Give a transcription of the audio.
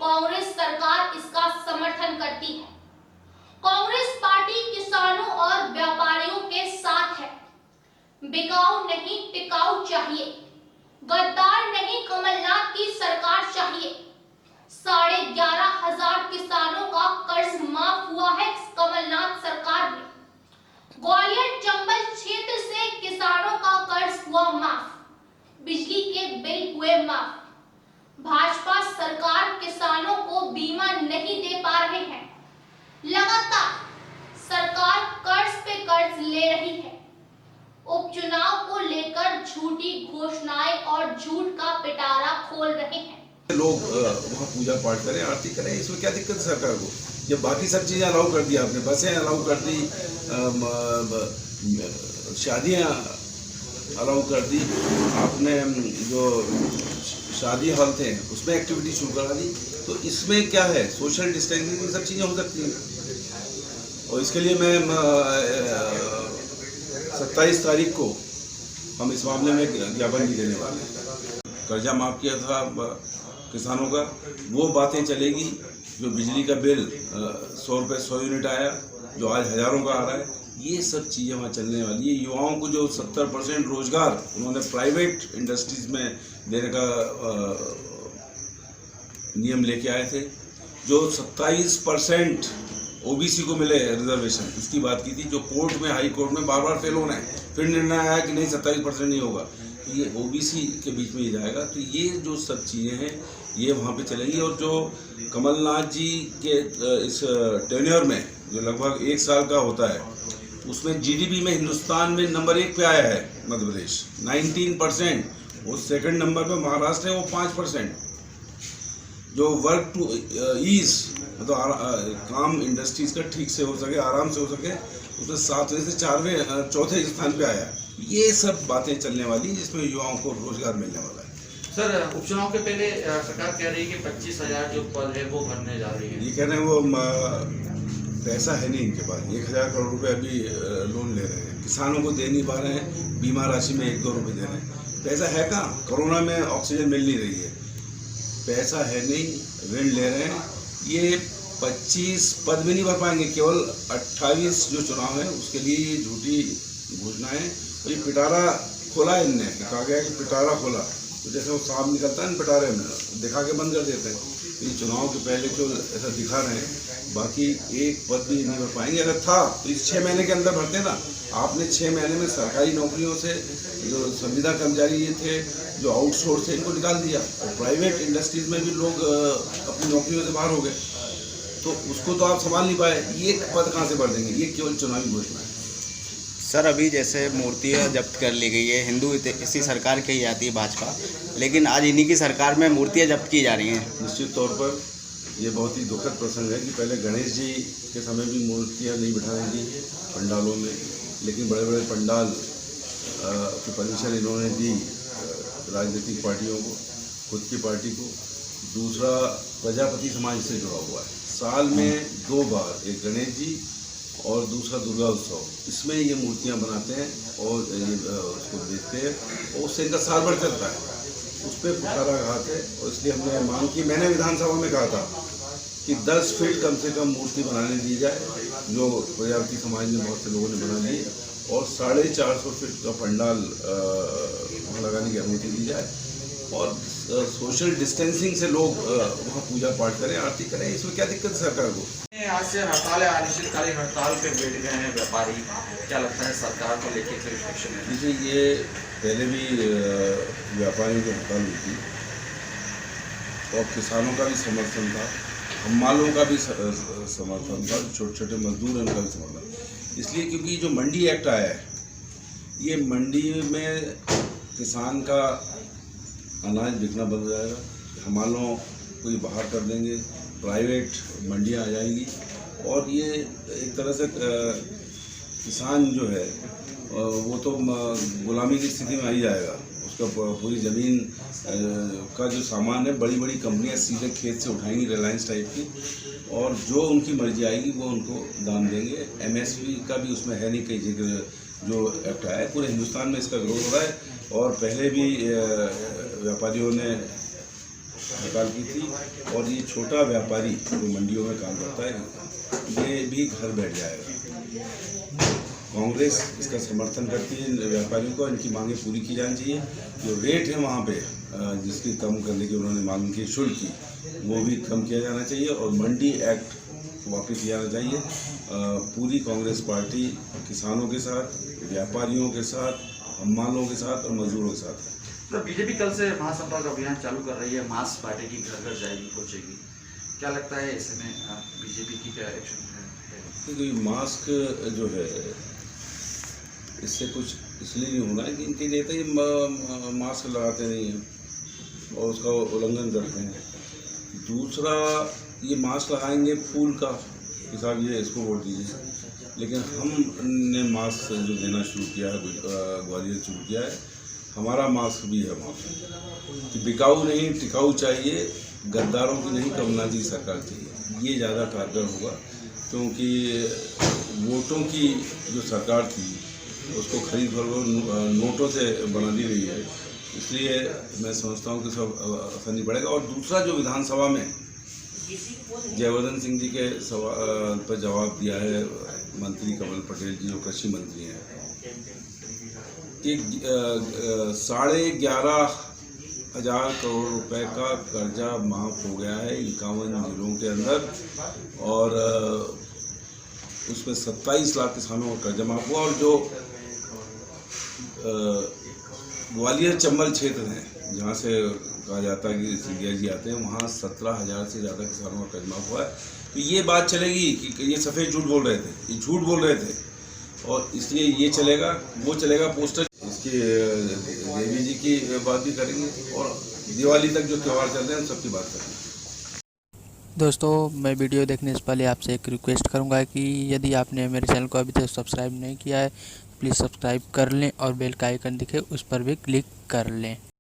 कांग्रेस सरकार इसका समर्थन करती है। कांग्रेस पार्टी किसानों और व्यापारियों के साथ है। बिकाऊ नहीं टिकाऊ चाहिए, गद्दार नहीं कमलनाथ की सरकार चाहिए। 11,500 किसानों का कर्ज माफ हुआ है कमलनाथ सरकार में। ग्वालियर चंबल क्षेत्र से किसानों का कर्ज हुआ माफ, बिजली के बिल हुए माफ। भाजपा सरकार किसानों को बीमा नहीं दे पा रहे हैं। लगातार सरकार कर्ज पे कर्ज ले रही है। उपचुनाव को लेकर झूठी घोषणाएं और झूठ का पिटारा खोल रहे हैं। लोग वहाँ पूजा पाठ करें, आरती करें, इसमें क्या दिक्कत है सरकार को? जब बाकी सब चीज़ें अलाउ कर दी आपने, बसें अलाउ कर दी, शादियाँ अलाउ कर दी आपने, जो शादी हॉल थे उसमें एक्टिविटी शुरू करा दी, तो इसमें क्या है? सोशल डिस्टेंसिंग की सब चीज़ें हो सकती हैं। और इसके लिए मैं 27 तारीख को हम इस मामले में ज्ञापन भी देने वाले हैं। कर्जा माफ़ किया था किसानों का, वो बातें चलेगी। जो बिजली का बिल 100 रुपये 100 यूनिट आया, जो आज हज़ारों का आ रहा है, ये सब चीज़ें वहाँ चलने वाली है। युवाओं को जो 70% रोजगार उन्होंने प्राइवेट इंडस्ट्रीज़ में देने का नियम लेके आए थे, जो 27% ओबीसी को मिले रिजर्वेशन, इसकी बात की थी, जो कोर्ट में, हाई कोर्ट में बार बार फेल होना है, फिर निर्णय आया कि नहीं 27% नहीं होगा, तो ये ओबीसी के बीच में ही जाएगा। तो ये जो सब चीज़ें हैं ये वहाँ पे चलेंगी। और जो कमलनाथ जी के इस टेन्योर में जो लगभग 1 साल का होता है, उसमें जीडीपी में हिंदुस्तान में नंबर 1 पे आया है मध्य प्रदेश 19%, और सेकंड नंबर पे महाराष्ट्र है, वो 5%। जो वर्क टू ईज, मतलब काम इंडस्ट्रीज का ठीक से हो सके, आराम से हो सके, उसमें 7वें से 4थे स्थान पे आया। ये सब बातें चलने वाली, जिसमें युवाओं को रोजगार मिलने वाला है। सर, उपचुनाव के पहले सरकार कह रही है कि 25,000 जो पद है वो भरने जा रही है। ये कह रहे हैं वो पैसा है नहीं इनके पास, 1,000 करोड़ रुपए अभी लोन ले रहे हैं, किसानों को दे नहीं पा रहे हैं, बीमा राशि में 1-2 रुपये दे रहे हैं। पैसा है कहाँ? कोरोना में ऑक्सीजन मिल नहीं रही है, पैसा है नहीं, ऋण ले रहे हैं। ये 25 पद भी नहीं भर पाएंगे, केवल 28 जो चुनाव है उसके लिए ये झूठी घोषणाएं। और ये पिटारा खोला है इनने, कहा गया कि पिटारा खोला, तो जैसे वो सांप निकलता है ना पिटारे में, दिखा के बंद कर देते हैं। ये चुनाव के पहले जो ऐसा दिखा रहे हैं, बाकी एक पद भी नहीं भर पाएंगे। अगर था तो इस 6 महीने के अंदर भरते ना। आपने 6 महीने में सरकारी नौकरियों से जो संविदा कर्मचारी ये थे, जो आउटसोर्स थे, इनको निकाल दिया, और प्राइवेट इंडस्ट्रीज में भी लोग अपनी नौकरियों से बाहर हो गए, तो उसको तो आप संभाल नहीं पाए। ये पद कहाँ से भर देंगे? ये केवल चुनावी घोषणा है। सर, अभी जैसे मूर्तियाँ जब्त कर ली गई है, हिंदू इसी सरकार की आती है भाजपा, लेकिन आज इन्हीं की सरकार में मूर्तियाँ जब्त की जा रही हैं। निश्चित तौर पर ये बहुत ही दुखद प्रसंग है कि पहले गणेश जी के समय भी मूर्तियाँ नहीं बिठाई थी पंडालों में, लेकिन बड़े बड़े पंडाल की परमिशन इन्होंने दी राजनीतिक पार्टियों को, खुद की पार्टी को। दूसरा, प्रजापति समाज से जुड़ा हुआ है, साल में 2 बार, एक गणेश जी और दूसरा दुर्गा उत्सव, इसमें ये मूर्तियाँ बनाते हैं और ये उसको बेचते हैं, और उससे इनका साल भर चलता है। उस पर कुठाराघात है, और इसलिए हमने मांग की। मैंने विधानसभा में कहा था कि 10 फीट कम से कम मूर्ति बनाने दी जाए, जो प्रजापति समाज में बहुत से लोगों ने बना ली, और 450 फीट का पंडाल लगाने की अनुमति दी जाए, और सोशल डिस्टेंसिंग से लोग वहाँ पूजा पाठ करें, आरती करें, इसमें क्या दिक्कत है सरकार को? आज से हड़ताल है, अनिश्चितकालीन हड़ताल पे बैठ गए हैं व्यापारी, क्या लगता है सरकार को लेकर क्या रिएक्शन है? देखिए, ये पहले भी व्यापारियों की हड़ताल हुई थी, और किसानों का भी समर्थन था, हमालों का भी समर्थन था, छोटे छोटे मजदूर हैं उनका भी समर्थन। इसलिए क्योंकि जो मंडी एक्ट आया है, ये मंडी में किसान का अनाज बिकना बंद हो जाएगा, हमालों को ये बाहर कर देंगे, प्राइवेट मंडियाँ आ जाएंगी, और ये एक तरह से किसान जो है वो तो गुलामी की स्थिति में आ ही जाएगा। उसका पूरी ज़मीन का जो सामान है, बड़ी बड़ी कंपनियां सीधे खेत से उठाएंगी, रिलायंस टाइप की, और जो उनकी मर्जी आएगी वो उनको दाम देंगे। एमएसपी का भी उसमें है नहीं कहीं जिक्र, जो एक्ट आया है पूरे हिंदुस्तान में इसका विरोध हो रहा है। और पहले भी व्यापारियों ने हड़ताल की थी। और ये छोटा व्यापारी जो मंडियों में काम करता है ये भी घर बैठ जाएगा। कांग्रेस इसका समर्थन करती है इन व्यापारियों को, इनकी मांगें पूरी की जानी चाहिए। जो रेट है वहाँ पे जिसकी कम करने की उन्होंने मांग की शुल्क की, वो भी कम किया जाना चाहिए और मंडी एक्ट वापस लिया जाना चाहिए। पूरी कांग्रेस पार्टी किसानों के साथ, व्यापारियों के साथ, हमालों के साथ और मजदूरों के साथ है। तो बीजेपी कल से महासंपर्क अभियान चालू कर रही है, मास पार्टी की घर घर जाएगी, पहुंचेगी। क्या लगता है ऐसे में बीजेपी की क्या एक्शन है? क्योंकि मास्क जो है इससे कुछ इसलिए नहीं होना है कि इनके नेता ही मास्क लगाते नहीं हैं और उसका उल्लंघन करते हैं। दूसरा, ये मास्क लगाएंगे फूल का हिसाब, ये इसको वोट दीजिए। लेकिन हमने मास्क जो देना शुरू किया है, ग्वालियर शुरू किया है, हमारा मास्क भी है वहाँ पर कि बिकाऊ नहीं टिकाऊ चाहिए, गद्दारों की नहीं कमलनाथ की सरकार चाहिए। ये ज़्यादा कारगर होगा क्योंकि वोटों की जो सरकार थी उसको खरीद फरोख्त नोटों से बना दी गई है, इसलिए मैं समझता हूँ कि सब असर नहीं पड़ेगा। और दूसरा, जो विधानसभा में जयवर्धन सिंह जी के सवाल पर जवाब दिया है मंत्री कमल पटेल जी, जो कृषि मंत्री हैं, कि 11,500 करोड़ रुपए का कर्जा माफ़ हो गया है 51 जिलों के अंदर और उसमें 27 लाख किसानों का कर्जा माफ़ हुआ। और जो ग्वालियर चंबल क्षेत्र है जहाँ से कहा जाता है कि सिंधिया जी आते हैं, वहाँ 17,000 से ज़्यादा किसानों का कर्ज माफ़ हुआ है। तो ये बात चलेगी कि ये सफ़ेद झूठ बोल रहे थे, ये झूठ बोल रहे थे और इसलिए ये चलेगा, वो चलेगा। पोस्टर इसकी देवी जी की बात भी करेंगे और दिवाली तक जो त्यौहार चल रहे हैं उन सबकी बात करेंगे। दोस्तों, मैं वीडियो देखने से पहले आपसे एक रिक्वेस्ट करूंगा कि यदि आपने मेरे चैनल को अभी तक सब्सक्राइब नहीं किया है, प्लीज़ सब्सक्राइब कर लें और बेल का आइकन दिखे उस पर भी क्लिक कर लें।